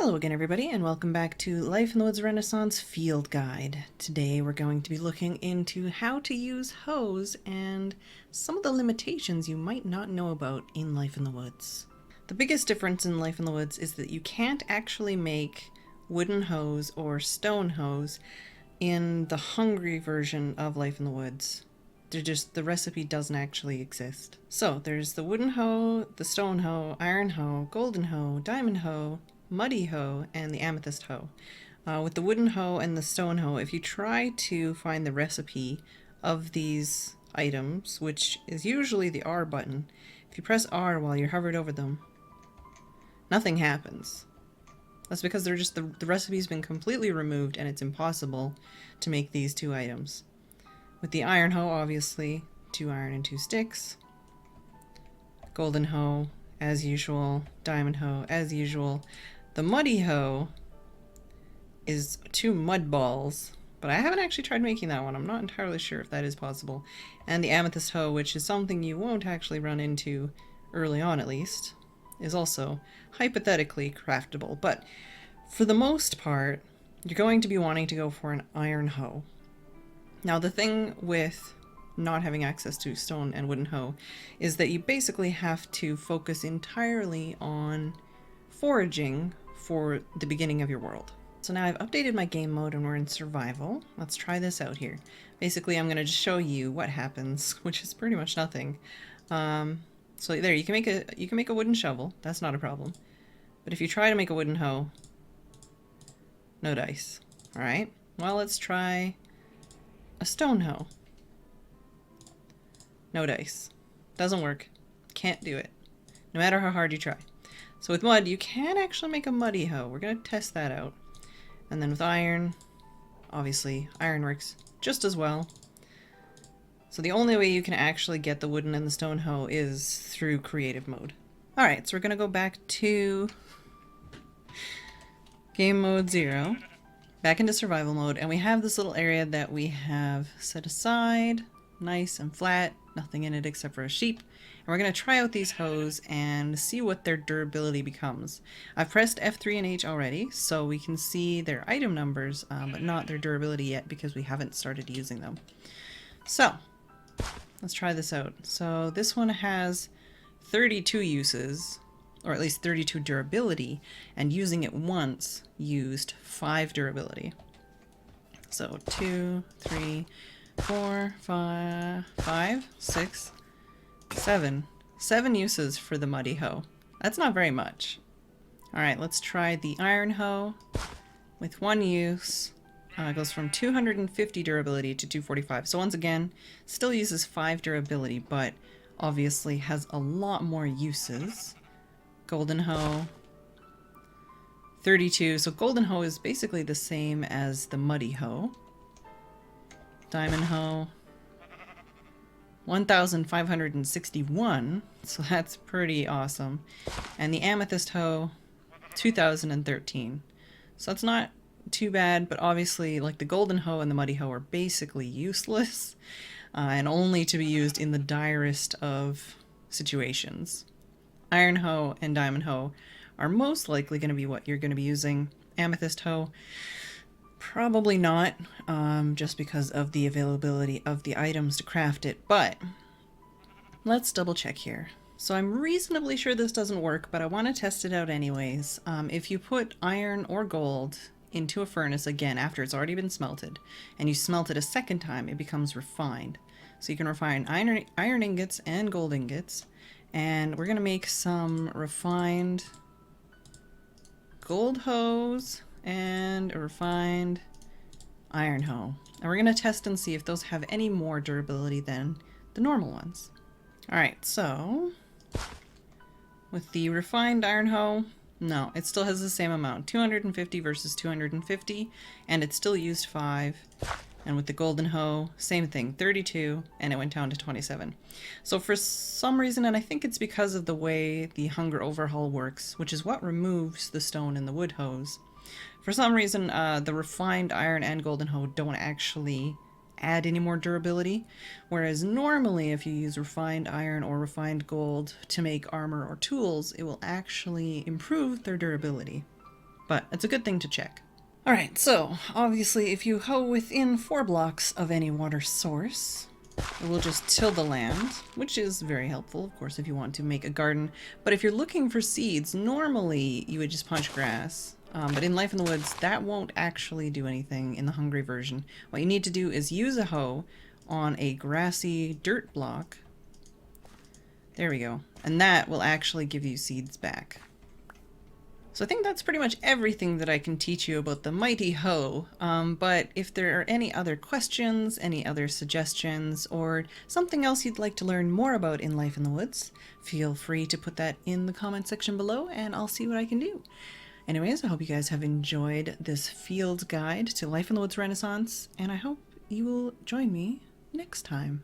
Hello again everybody, and welcome back to Life in the Woods Renaissance Field Guide. Today we're going to be looking into how to use hoes and some of the limitations you might not know about in Life in the Woods. The biggest difference in Life in the Woods is that you can't actually make wooden hoes or stone hoes in the hungry version of Life in the Woods. The recipe doesn't actually exist. So there's the wooden hoe, the stone hoe, iron hoe, golden hoe, diamond hoe, muddy hoe, and the amethyst hoe. With the wooden hoe and the stone hoe, if you try to find the recipe of these items, which is usually the R button, if you press R while you're hovered over them, nothing happens. That's because they're just the recipe's been completely removed and it's impossible to make these two items. With the iron hoe, obviously, 2 iron and 2 sticks. Golden hoe, as usual. Diamond hoe, as usual. The muddy hoe is 2 mud balls, but I haven't actually tried making that one. I'm not entirely sure if that is possible. And the amethyst hoe, which is something you won't actually run into early on at least, is also hypothetically craftable. But for the most part, you're going to be wanting to go for an iron hoe. Now the thing with not having access to stone and wooden hoe is that you basically have to focus entirely on foraging for the beginning of your world. So now I've updated my game mode and we're in survival. Let's try this out here. Basically I'm going to just show you what happens, which is pretty much nothing. So there, you can make a wooden shovel. That's not a problem. But if you try to make a wooden hoe, no dice. Alright, well let's try a stone hoe. No dice. Doesn't work. Can't do it. No matter how hard you try. So with mud, you can actually make a muddy hoe. We're going to test that out. And then with iron, obviously, iron works just as well. So the only way you can actually get the wooden and the stone hoe is through creative mode. Alright, so we're going to go back to game mode 0. Back into survival mode, and we have this little area that we have set aside, nice and flat, nothing in it except for a sheep. And we're going to try out these hoes and see what their durability becomes. I've pressed F3 and H already, so we can see their item numbers, but not their durability yet because we haven't started using them. So, let's try this out. So this one has 32 uses, or at least 32 durability, and using it once used 5 durability. So 2, 3, 4, 5, 6, 7. 7 uses for the muddy hoe. That's not very much. Alright, let's try the iron hoe with 1 use. It goes from 250 durability to 245. So once again, still uses 5 durability, but obviously has a lot more uses. Golden hoe, 32. So golden hoe is basically the same as the muddy hoe. Diamond hoe, 1,561. So that's pretty awesome. And the amethyst hoe, 2,013. So that's not too bad, but obviously like the golden hoe and the muddy hoe are basically useless and only to be used in the direst of situations. Iron hoe and diamond hoe are most likely going to be what you're going to be using. Amethyst hoe, probably not, just because of the availability of the items to craft it, but let's double check here. So I'm reasonably sure this doesn't work, but I want to test it out anyways. If you put iron or gold into a furnace again after it's already been smelted, and you smelt it a second time, it becomes refined. So you can refine iron ingots and gold ingots. And we're going to make some refined gold hoes and a refined iron hoe. And we're going to test and see if those have any more durability than the normal ones. Alright, so with the refined iron hoe, no, it still has the same amount. 250 versus 250, and it still used 5. And with the golden hoe, same thing, 32, and it went down to 27. So for some reason, and I think it's because of the way the hunger overhaul works, which is what removes the stone and the wood hoes, for some reason the refined iron and golden hoe don't actually add any more durability, whereas normally if you use refined iron or refined gold to make armor or tools, it will actually improve their durability. but it's a good thing to check. Alright, so obviously if you hoe within 4 blocks of any water source, it will just till the land, which is very helpful, of course, if you want to make a garden. But if you're looking for seeds, normally you would just punch grass. But in Life in the Woods, that won't actually do anything in the hungry version. What you need to do is use a hoe on a grassy dirt block. There we go. And that will actually give you seeds back. So I think that's pretty much everything that I can teach you about the mighty hoe. But if there are any other questions, any other suggestions, or something else you'd like to learn more about in Life in the Woods, feel free to put that in the comment section below and I'll see what I can do. Anyways, I hope you guys have enjoyed this field guide to Life in the Woods Renaissance, and I hope you will join me next time.